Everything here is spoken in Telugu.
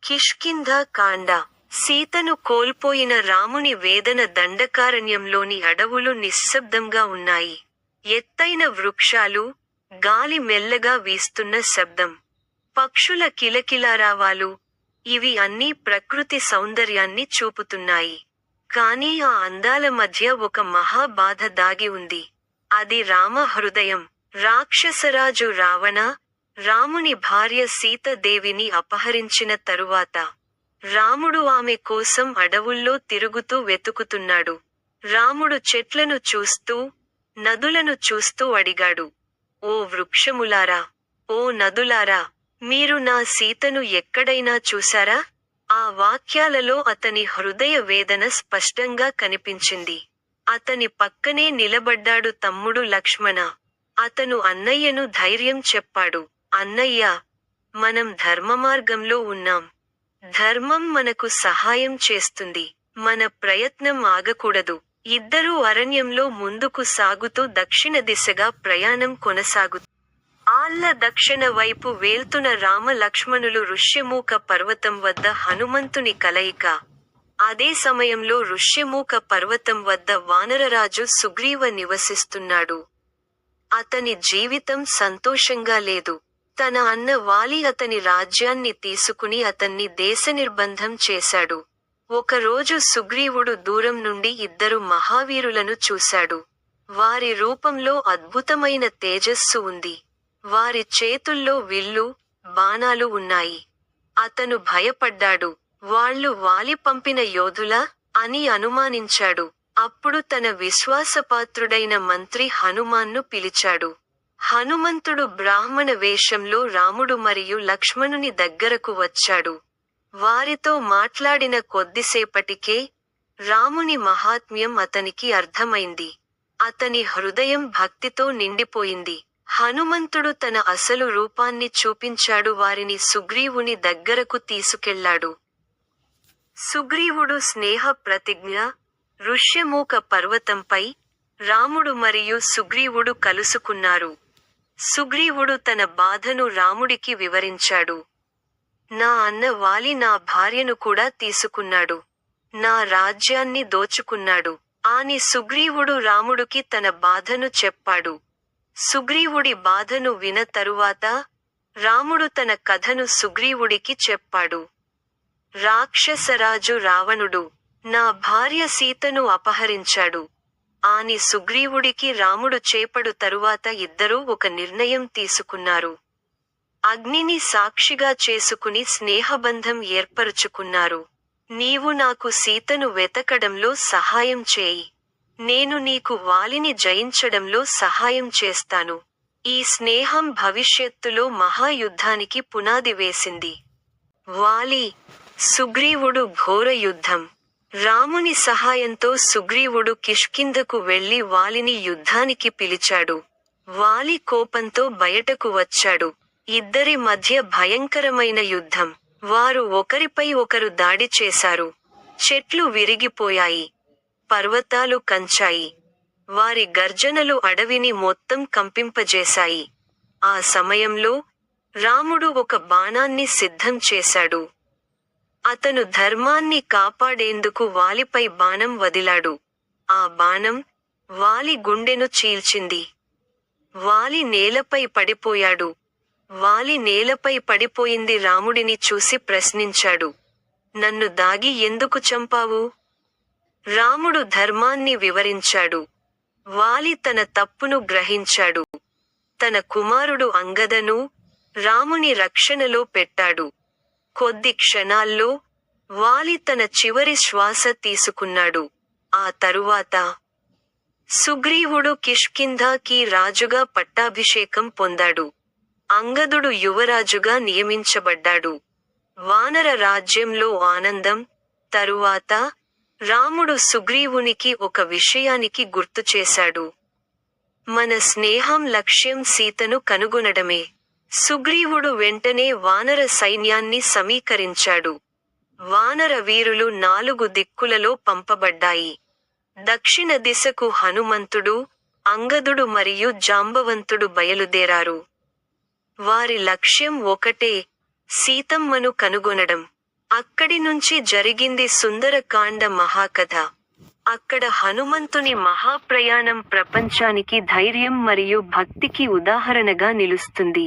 కిష్కింధ కాండ. సీతను కోల్పోయిన రాముని వేదన. దండకారణ్యంలోని అడవులు నిశ్శబ్దంగా ఉన్నాయి. ఎత్తైన వృక్షాలు, గాలి మెల్లగా వీస్తున్న శబ్దం, పక్షుల కిలకిలారావాలు, ఇవి అన్నీ ప్రకృతి సౌందర్యాన్ని చూపుతున్నాయి. కానీ ఆ అందాల మధ్య ఒక మహాబాధ దాగి ఉంది. అది రామ హృదయం. రాక్షసరాజు రావణ, రాముని భార్య సీతాదేవిని అపహరించిన తరువాత, రాముడు ఆమె కోసం అడవుల్లో తిరుగుతూ వెతుకుతున్నాడు. రాముడు చెట్లను చూస్తూ, నదులను చూస్తూ అడిగాడు, ఓ వృక్షములారా, ఓ నదులారా, మీరు నా సీతను ఎక్కడైనా చూశారా? ఆ వాక్యాలలో అతని హృదయ వేదన స్పష్టంగా కనిపించింది. అతని పక్కనే నిలబడ్డాడు తమ్ముడు లక్ష్మణ. అతను అన్నయ్యను ధైర్యం చెప్పాడు. అన్నయ్యా, మనం ధర్మమార్గంలో ఉన్నాం. ధర్మం మనకు సహాయం చేస్తుంది. మన ప్రయత్నం ఆగకూడదు. ఇద్దరూ అరణ్యంలో ముందుకు సాగుతూ దక్షిణ దిశగా ప్రయాణం కొనసాగుతూ, ఆళ్ల దక్షిణ వైపు వేల్తున్న రామ లక్ష్మణులు ఋష్యమూక పర్వతం వద్ద హనుమంతుని కలయిక. అదే సమయంలో ఋష్యమూక పర్వతం వద్ద వానరరాజు సుగ్రీవ నివసిస్తున్నాడు. అతని జీవితం సంతోషంగా లేదు. తన అన్న వాలి అతని రాజ్యాన్ని తీసుకుని అతన్ని దేశనిర్బంధం చేశాడు. ఒకరోజు సుగ్రీవుడు దూరం నుండి ఇద్దరు మహావీరులను చూశాడు. వారి రూపంలో అద్భుతమైన తేజస్సు ఉంది. వారి చేతుల్లో విల్లు, బాణాలు ఉన్నాయి. అతను భయపడ్డాడు. వాళ్ళు వాలి పంపిన యోధులా అని అనుమానించాడు. అప్పుడు తన విశ్వాసపాత్రుడైన మంత్రి హనుమాన్ను పిలిచాడు. హనుమంతుడు బ్రాహ్మణ వేషంలో రాముడు మరియు లక్ష్మణుని దగ్గరకు వచ్చాడు. వారితో మాట్లాడిన కొద్దిసేపటికే, రాముని మహాత్మ్యం అతనికి అర్థమైంది. అతని హృదయం భక్తితో నిండిపోయింది. హనుమంతుడు తన అసలు రూపాన్ని చూపించాడు. వారిని సుగ్రీవుని దగ్గరకు తీసుకెళ్లాడు. సుగ్రీవుడు స్నేహ ప్రతిజ్ఞ. ఋష్యమూక పర్వతంపై, రాముడు మరియు సుగ్రీవుడు కలుసుకున్నారు. సుగ్రీవుడు తన బాధను రాముడికి వివరించాడు. నా అన్న వాలి నా భార్యను కూడా తీసుకున్నాడు. నా రాజ్యాన్ని దోచుకున్నాడు అని సుగ్రీవుడు రాముడికి తన బాధను చెప్పాడు. సుగ్రీవుడి బాధను విన్న తరువాత, రాముడు తన కథను సుగ్రీవుడికి చెప్పాడు. రాక్షసరాజు రావణుడు నా భార్య సీతను అపహరించాడు అని సుగ్రీవుడికి రాముడు చెప్పడు. తరువాత ఇద్దరూ ఒక నిర్ణయం తీసుకున్నారు. అగ్నిని సాక్షిగా చేసుకుని స్నేహబంధం ఏర్పరుచుకున్నారు. నీవు నాకు సీతను వెతకడంలో సహాయం చేయి. నేను నీకు వాలిని జయించడంలో సహాయం చేస్తాను. ఈ స్నేహం భవిష్యత్తులో మహాయుద్ధానికి పునాది వేసింది. వాలి, సుగ్రీవుడు ఘోర యుద్ధం. రాముని సహాయంతో సుగ్రీవుడు కిష్కింధకు వెళ్లి వాలిని యుద్ధానికి పిలిచాడు. వాలి కోపంతో బయటకు వచ్చాడు. ఇద్దరి మధ్య భయంకరమైన యుద్ధం. వారు ఒకరిపై ఒకరు దాడి చేశారు. చెట్లు విరిగిపోయాయి. పర్వతాలు కంచాయి. వారి గర్జనలు అడవిని మొత్తం కంపింపజేశాయి. ఆ సమయంలో, రాముడు ఒక బాణాన్ని సిద్ధం చేశాడు. అతను ధర్మాన్ని కాపాడేందుకు వాలిపై బాణం వదిలాడు. ఆ బాణం, వాలి గుండెను చీల్చింది. వాలి నేలపై పడిపోయాడు. వాలి నేలపై పడిపోయింది. రాముడిని చూసి ప్రశ్నించాడు. నన్ను దాగి ఎందుకు చంపావు? రాముడు ధర్మాన్ని వివరించాడు. వాలి తన తప్పును గ్రహించాడు. తన కుమారుడు అంగదను, రాముని రక్షణలో పెట్టాడు. కొద్ది క్షణాల్లో, వాలి తన చివరి శ్వాస తీసుకున్నాడు. ఆ తరువాత, సుగ్రీవుడు కిష్కింధకి రాజుగా పట్టాభిషేకం పొందాడు. అంగదుడు యువరాజుగా నియమించబడ్డాడు. వానర రాజ్యంలో ఆనందం. తరువాత, రాముడు సుగ్రీవునికి ఒక విషయానికి గుర్తుచేశాడు. మన స్నేహం లక్ష్యం సీతను కనుగొనడమే. సుగ్రీవుడు వెంటనే వానర సైన్యాన్ని సమీకరించాడు. వానర వీరులు 4 దిక్కులలో పంపబడ్డాయి. దక్షిణ దిశకు హనుమంతుడు, అంగదుడు మరియు జాంబవంతుడు బయలుదేరారు. వారి లక్ష్యం ఒకటే, సీతమ్మను కనుగొనడం. అక్కడి నుంచి జరిగింది సుందరకాండ మహాకథ. అక్కడ హనుమంతుని మహాప్రయాణం ప్రపంచానికి ధైర్యం మరియు భక్తికి ఉదాహరణగా నిలుస్తుంది.